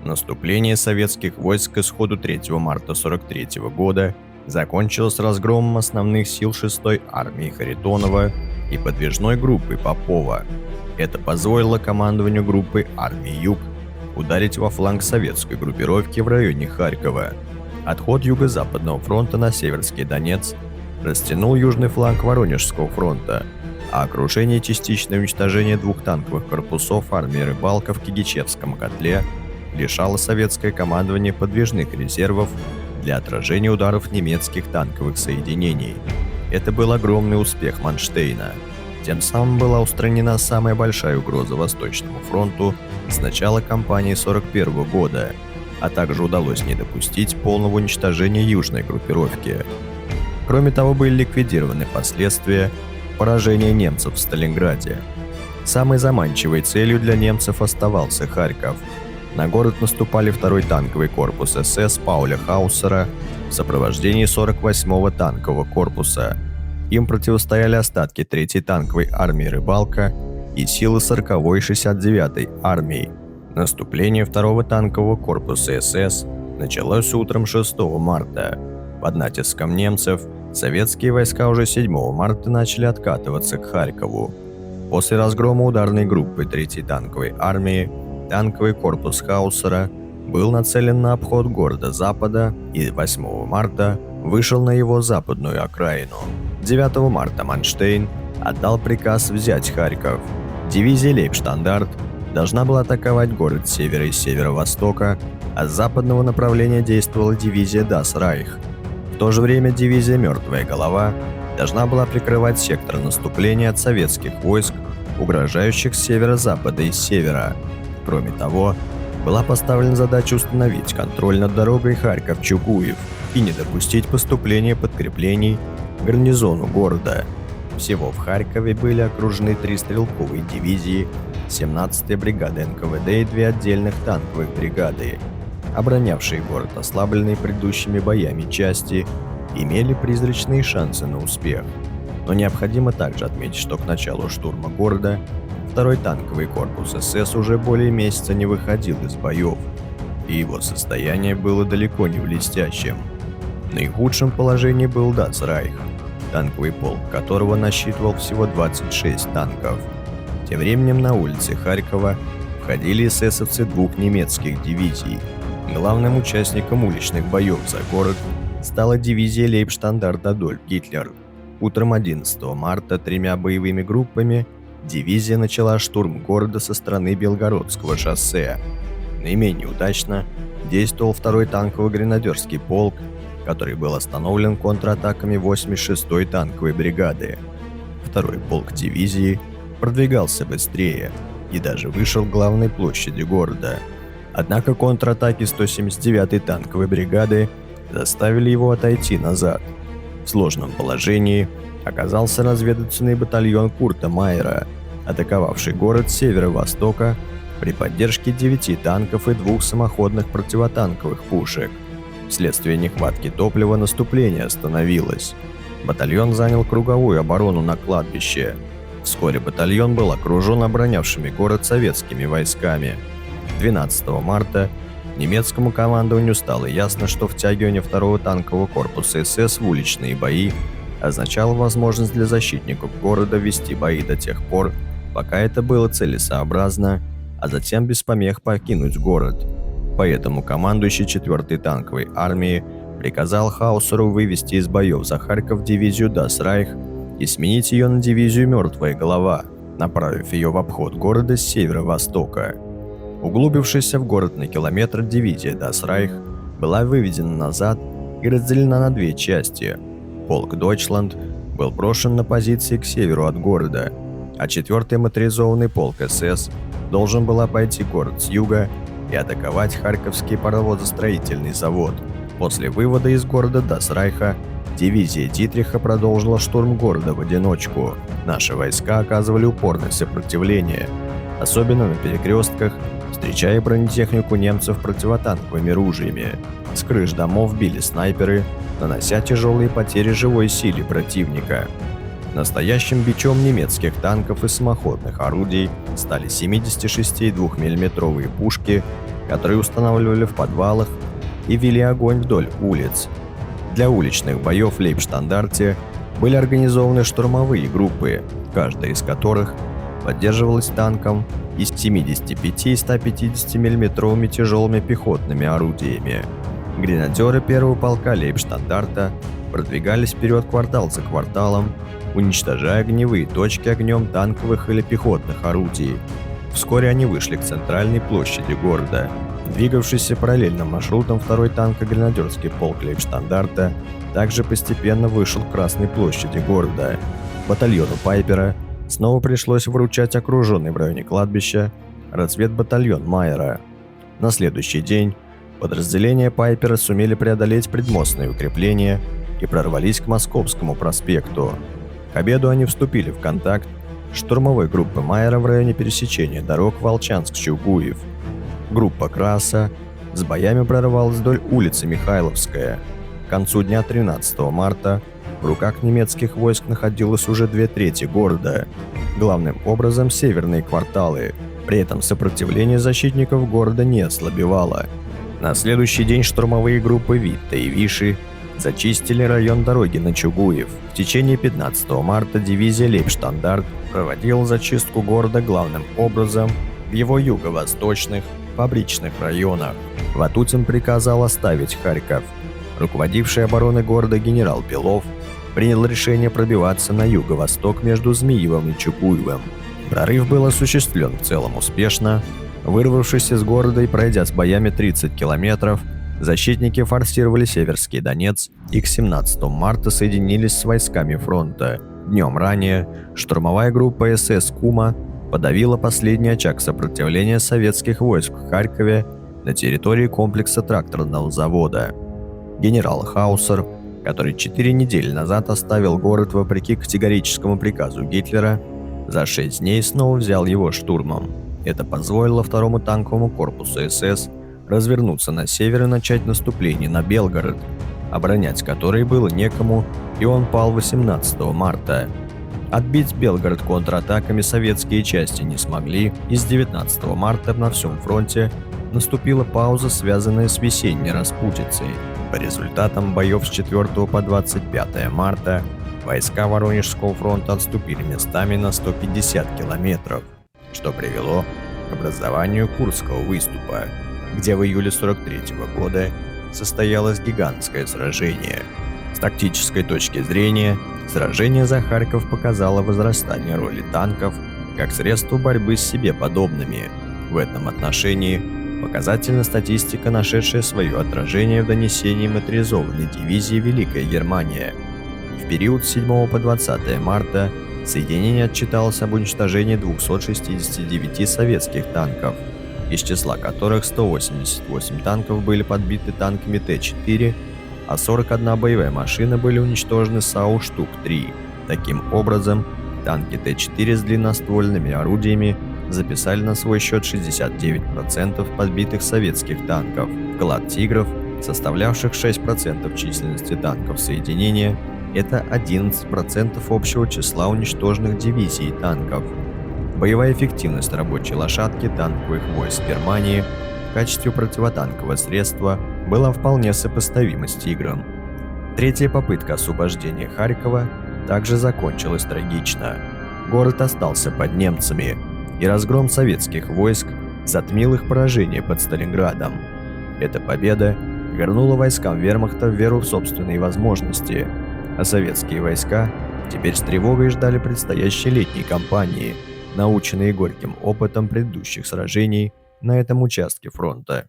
Наступление советских войск к исходу 3 марта 1943 года закончилось разгромом основных сил 6-й армии Харитонова и подвижной группы Попова. Это позволило командованию группы армии «Юг» ударить во фланг советской группировки в районе Харькова. Отход Юго-Западного фронта на Северский Донец растянул южный фланг Воронежского фронта, а окружение и частичное уничтожение двух танковых корпусов армии Рыбалка в Кигичевском котле лишало советское командование подвижных резервов для отражения ударов немецких танковых соединений. Это был огромный успех Манштейна. Тем самым была устранена самая большая угроза Восточному фронту с начала кампании 1941 года, а также удалось не допустить полного уничтожения южной группировки. Кроме того, были ликвидированы последствия поражения немцев в Сталинграде. Самой заманчивой целью для немцев оставался Харьков. На город наступали 2-й танковый корпус СС Пауля Хаусера в сопровождении 48-го танкового корпуса. Им противостояли остатки 3-й танковой армии Рыбалка и силы 40-й и 69-й армий. Наступление 2-го танкового корпуса СС началось утром 6 марта. Под натиском немцев советские войска уже 7 марта начали откатываться к Харькову. После разгрома ударной группы 3-й танковой армии танковый корпус Хаусера был нацелен на обход города Запада и 8 марта вышел на его западную окраину. 9 марта Манштейн отдал приказ взять Харьков. Дивизия Лейбштандарт должна была атаковать город с севера и северо-востока, а с западного направления действовала дивизия Das Reich. В то же время дивизия «Мертвая голова» должна была прикрывать сектор наступления от советских войск, угрожающих с северо-запада и с севера. Кроме того, была поставлена задача установить контроль над дорогой Харьков-Чугуев и не допустить поступления подкреплений к гарнизону города. Всего в Харькове были окружены 3 стрелковые дивизии, 17-я бригада НКВД и 2 отдельных танковых бригады. Оборонявшие город ослабленные предыдущими боями части имели призрачные шансы на успех. Но необходимо также отметить, что к началу штурма города 2-й танковый корпус СС уже более месяца не выходил из боев, и его состояние было далеко не блестящим. В наихудшем положении был Das Reich, танковый полк которого насчитывал всего 26 танков. Тем временем на улице Харькова входили эсэсовцы 2 немецких дивизий. Главным участником уличных боев за город стала дивизия Лейбштандарт Адольф Гитлер. Утром 11 марта 3 боевыми группами дивизия начала штурм города со стороны Белгородского шоссе. Наименее удачно действовал 2-й танковый гренадерский полк, который был остановлен контратаками 86-й танковой бригады. 2-й полк дивизии продвигался быстрее и даже вышел к главной площади города. Однако контратаки 179-й танковой бригады заставили его отойти назад. В сложном положении оказался разведывательный батальон Курта Майера, атаковавший город с северо-востока при поддержке 9 танков и 2 самоходных противотанковых пушек. Вследствие нехватки топлива наступление остановилось. Батальон занял круговую оборону на кладбище. Вскоре батальон был окружен оборонявшими город советскими войсками. 12 марта немецкому командованию стало ясно, что втягивание 2-го танкового корпуса СС в уличные бои означало возможность для защитников города вести бои до тех пор, пока это было целесообразно, а затем без помех покинуть город. Поэтому командующий 4-й танковой армией приказал Хаусеру вывести из боев за Харьков дивизию Das Reich и сменить ее на дивизию «Мертвая голова», направив ее в обход города с северо-востока. Углубившаяся в город на километр дивизия Das Reich была выведена назад и разделена на 2 части. Полк Дойчланд был брошен на позиции к северу от города, а 4-й моторизованный полк СС должен был обойти город с юга и атаковать Харьковский паровозостроительный завод. После вывода из города Das Reich дивизия Дитриха продолжила штурм города в одиночку. Наши войска оказывали упорное сопротивление, особенно на перекрестках, встречая бронетехнику немцев противотанковыми ружьями. С крыш домов били снайперы, нанося тяжелые потери живой силе противника. Настоящим бичом немецких танков и самоходных орудий стали 76 и 2 мм пушки которые устанавливали в подвалах и вели огонь вдоль улиц. Для уличных боев в Лейбштандарте были организованы штурмовые группы, каждая из которых поддерживалась танком из 75 и 150 мм тяжелыми пехотными орудиями. Гренадеры первого полка Лейбштандарта продвигались вперед квартал за кварталом, уничтожая огневые точки огнем танковых или пехотных орудий. Вскоре они вышли к центральной площади города. Двигавшийся параллельным маршрутом второй танко-гренадерский полк Лейбштандарта также постепенно вышел к Красной площади города. Батальону Пайпера снова пришлось выручать окруженный в районе кладбища разведбатальон Майера. На следующий день подразделения Пайпера сумели преодолеть предмостные укрепления и прорвались к Московскому проспекту. К обеду они вступили в контакт с штурмовой группой Майера в районе пересечения дорог Волчанск-Чугуев. Группа Краса с боями прорвалась вдоль улицы Михайловская. К концу дня 13 марта в руках немецких войск находилось уже 2/3 города, главным образом северные кварталы. При этом сопротивление защитников города не ослабевало. На следующий день штурмовые группы Витта и Виши зачистили район дороги на Чугуев. В течение 15 марта дивизия Лейбштандарт проводила зачистку города главным образом в его юго-восточных фабричных районах. Ватутин приказал оставить Харьков. Руководивший обороной города генерал Белов принял решение пробиваться на юго-восток между Змиевым и Чугуевым. Прорыв был осуществлен в целом успешно. Вырвавшись из города и пройдя с боями 30 километров, защитники форсировали Северский Донец и к 17 марта соединились с войсками фронта. Днем ранее штурмовая группа СС «Кума» подавила последний очаг сопротивления советских войск в Харькове на территории комплекса тракторного завода. Генерал Хаусер, который 4 недели назад оставил город вопреки категорическому приказу Гитлера, за 6 дней снова взял его штурмом. Это позволило второму танковому корпусу СС развернуться на север и начать наступление на Белгород, оборонять который было некому, и он пал 18 марта. Отбить Белгород контратаками советские части не смогли, и с 19 марта на всем фронте наступила пауза, связанная с весенней распутицей. По результатам боев с 4 по 25 марта войска Воронежского фронта отступили местами на 150 километров, что привело к образованию Курского выступа, где в июле 43 года состоялось гигантское сражение. С тактической точки зрения, сражение за Харьков показало возрастание роли танков как средство борьбы с себе подобными. В этом отношении показательна статистика, нашедшая свое отражение в донесении моторизованной дивизии «Великая Германия». В период с 7 по 20 марта соединение отчиталось об уничтожении 269 советских танков, из числа которых 188 танков были подбиты танками Т-4, а 41 боевая машина были уничтожены САУ «Штук-3». Таким образом, танки Т-4 с длинноствольными орудиями записали на свой счет 69% подбитых советских танков. Вклад «Тигров», составлявших 6% численности танков соединения, это 11% общего числа уничтоженных дивизий танков. Боевая эффективность рабочей лошадки танковых войск Германии в качестве противотанкового средства была вполне сопоставима с «Тигром». Третья попытка освобождения Харькова также закончилась трагично. Город остался под немцами, и разгром советских войск затмил их поражение под Сталинградом. Эта победа вернула войскам вермахта веру в собственные возможности, а советские войска теперь с тревогой ждали предстоящей летней кампании, наученные горьким опытом предыдущих сражений на этом участке фронта.